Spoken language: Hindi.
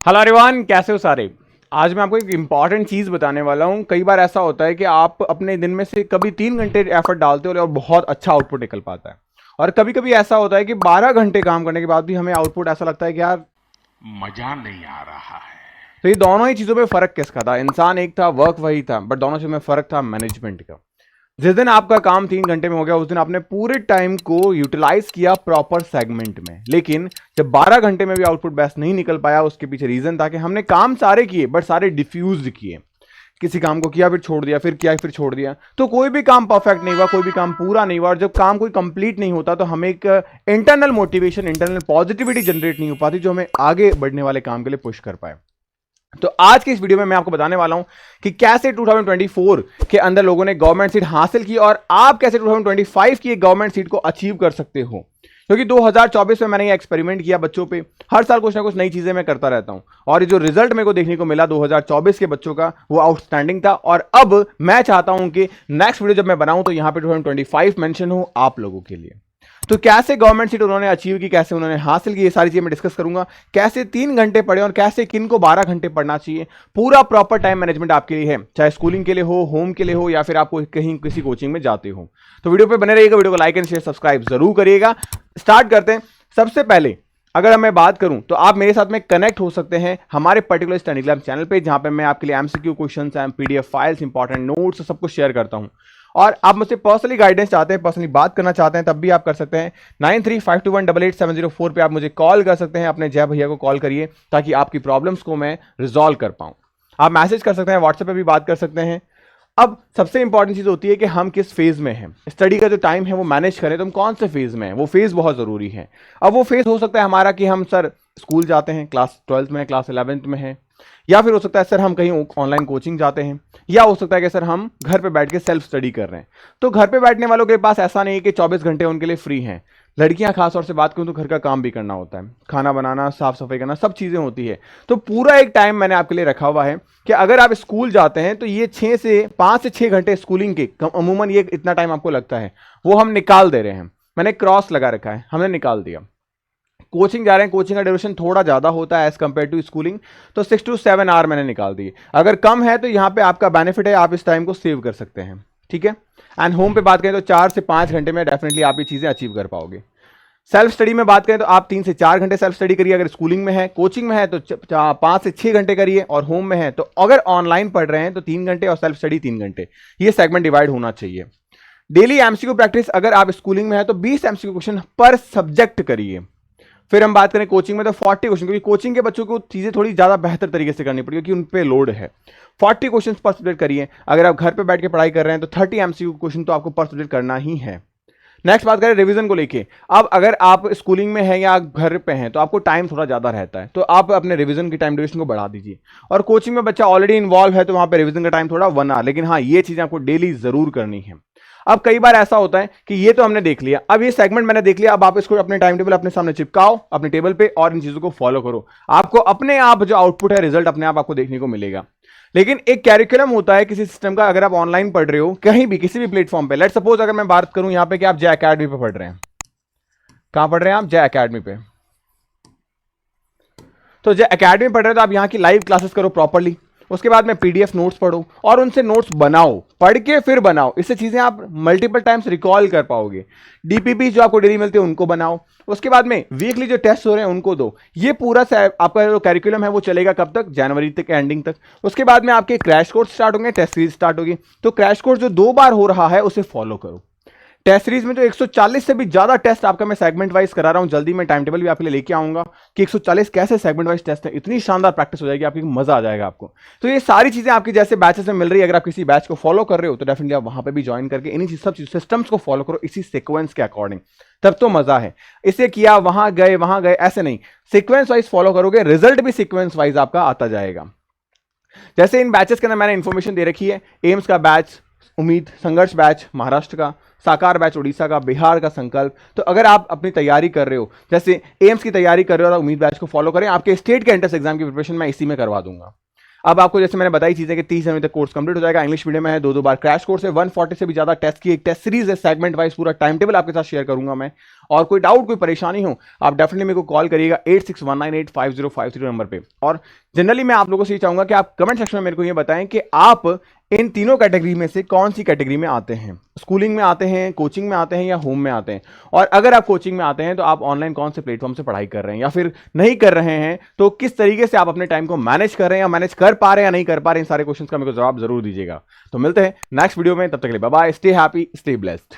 हेलो एवरीवन, कैसे हो सारे। आज मैं आपको एक इंपॉर्टेंट चीज बताने वाला हूँ। कई बार ऐसा होता है कि आप अपने दिन में से कभी 3 घंटे एफर्ट डालते हो और बहुत अच्छा आउटपुट निकल पाता है, और कभी कभी ऐसा होता है कि 12 घंटे काम करने के बाद भी हमें आउटपुट ऐसा लगता है कि यार मजा नहीं आ रहा है। तो ये दोनों ही चीजों में फर्क किसका था? इंसान एक था, वर्क वही था, बट दोनों चीजों में फर्क था मैनेजमेंट का। जिस दिन आपका काम 3 घंटे में हो गया, उस दिन आपने पूरे टाइम को यूटिलाइज किया प्रॉपर सेगमेंट में। लेकिन जब 12 घंटे में भी आउटपुट बेस्ट नहीं निकल पाया, उसके पीछे रीजन था कि हमने काम सारे किए बट सारे डिफ्यूज किए। किसी काम को किया फिर छोड़ दिया, फिर किया फिर छोड़ दिया, तो कोई भी काम परफेक्ट नहीं हुआ, कोई भी काम पूरा नहीं हुआ। और जब काम कोई कंप्लीट नहीं होता तो हमें एक internal motivation, internal positivity generate नहीं हो पाती जो हमें आगे बढ़ने वाले काम के लिए पुश कर पाए। तो आज की इस वीडियो में मैं आपको बताने वाला हूं कि कैसे 2024 के अंदर लोगों ने गवर्नमेंट सीट हासिल की और आप कैसे 2025 की गवर्नमेंट सीट को अचीव कर सकते हो। क्योंकि 2024 में मैंने ये एक्सपेरिमेंट किया बच्चों पे। हर साल कुछ ना कुछ नई चीजें मैं करता रहता हूं, और ये जो रिजल्ट मेरे को देखने को मिला 2024 के बच्चों का, वो आउटस्टैंडिंग था। और अब मैं चाहता हूं कि नेक्स्ट वीडियो जब मैं बनाऊं तो यहां पे 2025 मेंशन हो आप लोगों के लिए। तो कैसे गवर्नमेंट सीट उन्होंने अचीव की, कैसे उन्होंने हासिल की, ये सारी चीजें मैं डिस्कस करूंगा। कैसे 3 घंटे पढ़े और कैसे किन को 12 घंटे पढ़ना चाहिए। पूरा प्रॉपर टाइम मैनेजमेंट आपके लिए है, चाहे स्कूलिंग के लिए हो, होम के लिए हो, या फिर आपको कहीं किसी कोचिंग में जाते हो। तो वीडियो पे बने रहिएगा, वीडियो को लाइक एंड शेयर सब्सक्राइब जरूर करिएगा। स्टार्ट करते हैं। सबसे पहले अगर मैं बात करूं तो आप मेरे साथ में कनेक्ट हो सकते हैं हमारे पर्टिकुलर टेलीग्राम चैनल पे, जहां पे मैं आपके लिए MCQ questions, PDF files, important notes सब कुछ शेयर करता हूं। और आप मुझसे पर्सनली गाइडेंस चाहते हैं, पर्सनली बात करना चाहते हैं, तब भी आप कर सकते हैं। 9352188704 पे आप मुझे कॉल कर सकते हैं। अपने जय भैया को कॉल करिए ताकि आपकी प्रॉब्लम्स को मैं रिजॉल्व कर पाऊं। आप मैसेज कर सकते हैं, व्हाट्सएप पे भी बात कर सकते हैं। अब सबसे इंपॉर्टेंट चीज होती है कि हम किस फेज में हैं, स्टडी का जो टाइम है वो मैनेज करें। तो हम कौन से फेज में हैं, वो फेज बहुत जरूरी है। अब वो फेज हो सकता है हमारा कि हम सर स्कूल जाते हैं, क्लास 12th में, क्लास 11th में है, या फिर हो सकता है सर हम कहीं ऑनलाइन कोचिंग जाते हैं, या हो सकता है कि सर हम घर पे बैठ के सेल्फ स्टडी कर रहे हैं। तो घर पे बैठने वालों के पास ऐसा नहीं है कि 24 घंटे उनके लिए फ्री हैं। लड़कियां खास तौर से बात करूं तो घर का काम भी करना होता है, खाना बनाना, साफ सफाई करना, सब चीजें होती है। तो पूरा एक टाइम मैंने आपके लिए रखा हुआ है कि अगर आप स्कूल जाते हैं तो ये 5 से 6 घंटे स्कूलिंग के, अमूमन ये इतना टाइम आपको लगता है, वो हम निकाल दे रहे हैं। मैंने क्रॉस लगा रखा है, हमने निकाल दिया। कोचिंग जा रहे हैं, कोचिंग का ड्यूरेशन थोड़ा ज्यादा होता है एज कंपेयर टू स्कूलिंग, तो 6 to 7 आवर मैंने निकाल दिए। अगर कम है तो यहां पे आपका बेनिफिट है, आप इस टाइम को सेव कर सकते हैं, ठीक है। एंड होम पे बात करें तो 4 से 5 घंटे में डेफिनेटली आप ये चीजें अचीव कर पाओगे। सेल्फ स्टडी में बात करें तो आप 3 से 4 घंटे सेल्फ स्टडी करिए। अगर स्कूलिंग में है, कोचिंग में है तो 5 से 6 घंटे करिए, और होम में है तो अगर ऑनलाइन पढ़ रहे हैं तो 3 घंटे और सेल्फ स्टडी 3 घंटे। ये सेगमेंट डिवाइड होना चाहिए। डेली एमसीक्यू प्रैक्टिस, अगर आप स्कूलिंग में है तो 20 एमसीक्यू क्वेश्चन पर सब्जेक्ट करिए। फिर हम बात करें कोचिंग में तो 40 क्वेश्चन, क्योंकि कोचिंग के बच्चों को चीजें थोड़ी ज्यादा बेहतर तरीके से करनी पड़ेगी क्योंकि उन पे लोड है। 40 क्वेश्चन पर सब्जेक्ट करिए। अगर आप घर पे बैठ के पढ़ाई कर रहे हैं तो 30 एमसीक्यू क्वेश्चन तो आपको पर सब्जेक्ट करना ही है। नेक्स्ट बात करें रिवीजन को लेके। अब अगर आप स्कूलिंग में हैं या घर पे हैं तो आपको टाइम थोड़ा ज्यादा रहता है, तो आप अपने रिवीजन की टाइम ड्यूरेशन को बढ़ा दीजिए। और कोचिंग में बच्चा ऑलरेडी इन्वॉल्व है तो वहां पे रिवीजन का टाइम थोड़ा 1 आवर, लेकिन हाँ ये चीजें आपको डेली जरूर करनी है। अब कई बार ऐसा होता है कि ये तो हमने देख लिया, अब ये सेगमेंट मैंने देख लिया, अब आप इसको अपने टाइम टेबल अपने सामने चिपकाओ अपने टेबल पे और इन चीजों को फॉलो करो। आपको अपने आप जो आउटपुट है, रिजल्ट अपने आप आपको देखने को मिलेगा। लेकिन एक कैरिकुलम होता है किसी सिस्टम का। अगर आप ऑनलाइन पढ़ रहे हो कहीं भी किसी भी प्लेटफॉर्म पे, लेट सपोज अगर मैं बात करूं यहां पे कि आप जय अकेडमी पे पढ़ रहे हैं। कहां पढ़ रहे हैं आप? जय अकेडमी पे। तो जय अकेडमी पढ़ रहे हो तो आप यहां की लाइव क्लासेस करो प्रॉपरली। उसके बाद में पीडीएफ नोट्स पढ़ो और उनसे नोट्स बनाओ, पढ़ के फिर बनाओ। इससे चीजें आप मल्टीपल टाइम्स रिकॉल कर पाओगे। डीपीपी जो आपको डेली मिलते हैं उनको बनाओ। उसके बाद में वीकली जो टेस्ट हो रहे हैं उनको दो। ये पूरा आपका जो कैरिकुलम है वो चलेगा कब तक? जनवरी तक, एंडिंग तक। उसके बाद में आपके क्रैश कोर्स स्टार्ट होंगे, टेस्ट सीरीज स्टार्ट होगी। तो क्रैश कोर्स जो 2 बार हो रहा है उसे फॉलो करो। टेस्ट सीरीज में जो 140 से भी ज्यादा टेस्ट आपका मैं सेगमेंट वाइज करा रहा हूं, जल्दी मैं टाइम टेबल भी आपके लिए लेके आऊंगा कि 140 कैसे सेगमेंट वाइज टेस्ट है। इतनी शानदार प्रैक्टिस हो जाएगी आपकी, मजा आ जाएगा आपको। तो ये सारी चीजें आपकी जैसे बैचेस में मिल रही है, अगर आप किसी बैच को फॉलो कर रहे हो तो डेफिनेटली आप वहां पे भी ज्वाइन करके इन्हीं सब सिस्टम्स को फॉलो करो इसी सीक्वेंस के अकॉर्डिंग, तब तो मजा है। इसे किया, वहां गए ऐसे नहीं, सीक्वेंस वाइज फॉलो करोगे, रिजल्ट भी सीक्वेंस वाइज आपका आता जाएगा। जैसे इन बैचेस के अंदर मैंने इंफॉर्मेशन दे रखी है। एम्स का बैच, उम्मीद संघर्ष बैच महाराष्ट्र का, साकार बैच उड़ीसा का, बिहार का संकल्प। तो अगर आप अपनी तैयारी कर रहे हो, जैसे एम्स की तैयारी कर रहे हो, तो उम्मीद बैच को फॉलो करें। आपके स्टेट के एंट्रेंस एग्जाम की प्रिपरेशन मैं इसी में करवा दूंगा। अब आपको जैसे मैंने बताई चीजें कि 30 जनवरी तक कोर्स कंप्लीट हो जाएगा। इंग्लिश मीडियम में है, 2 बार क्रैश कोर्स है, 140 से भी ज्यादा टेस्ट की एक टेस्ट सीरीज है, सेगमेंट वाइज पूरा टाइम टेबल आपके साथ शेयर करूंगा मैं। और कोई डाउट कोई परेशानी हो आप डेफिनेटली मेरे को कॉल करिएगा 8619850503 नंबर पे। और जनरली मैं आप लोगों से ये चाहूंगा कि आप कमेंट सेक्शन में मेरे को ये बताएं कि आप इन तीनों कैटेगरी में से कौन सी कैटेगरी में आते हैं, स्कूलिंग में आते हैं, कोचिंग में आते हैं या होम में आते हैं। और अगर आप कोचिंग में आते हैं तो आप ऑनलाइन कौन से प्लेटफॉर्म से पढ़ाई कर रहे हैं या फिर नहीं कर रहे हैं, तो किस तरीके से आप अपने टाइम को मैनेज कर रहे हैं या मैनेज कर पा रहे हैं या नहीं कर पा रहे हैं, इन सारे क्वेश्चंस का मेरे को जवाब जरूर दीजिएगा। तो मिलते हैं नेक्स्ट वीडियो में, तब तक के लिए bye bye, stay happy, stay blessed.